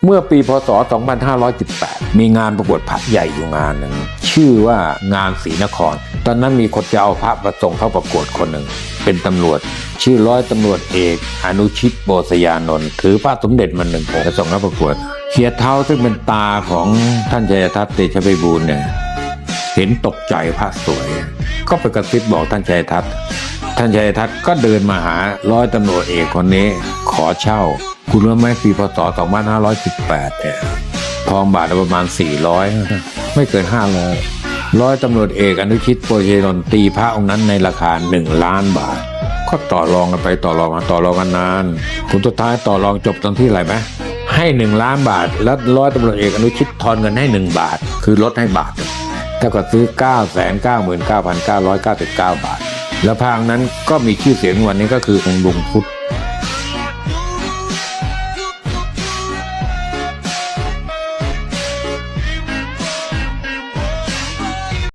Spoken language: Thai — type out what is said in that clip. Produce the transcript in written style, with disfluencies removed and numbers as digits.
เมื่อปีพศ 2518 มีงานประกวดพระใหญ่อยู่งานหนึ่งชื่อว่างานศรีนครตอนนั้นมีคนจะเอาพระมาส่งเข้าประกวดคนหนึ่งเป็นตำรวจชื่อร้อยตำรวจเอกอนุชิตโบสยานนท์ถือพระสมเด็จมา1 องค์จะส่งเข้าประกวดเขียดเท้าซึ่งเป็นตาของท่านชัยทัศน์เตชะไพบูลย์เนี่ยเห็นตกใจพระสวยก็ไปกระซิบบอกท่านชัยทัศน์ก็เดินมาหาร้อยตำรวจเอกคนนี้ขอเช่าคุณรู้ไหมปีพศ 2518 เนี่ยทองบาทประมาณ 400 ไม่เกิน 500ร้อยตำรวจเอกอนุชิตโปรเชนนท์ตีพระองค์นั้นในราคา1 ล้านบาทก็ต่อรองกันไปต่อรองกันนานผลสุดท้ายต่อรองจบตรงที่อะไรไหมให้1 ล้านบาทแล้วร้อยตำรวจเอกอนุชิตทอนเงินให้1 บาทคือลดให้บาทถ้าก็ซื้อ 999,999 บาทแล้วพระองค์นั้นก็มีชื่อเสียงวันนี้ก็คือองค์หลวงพุทธ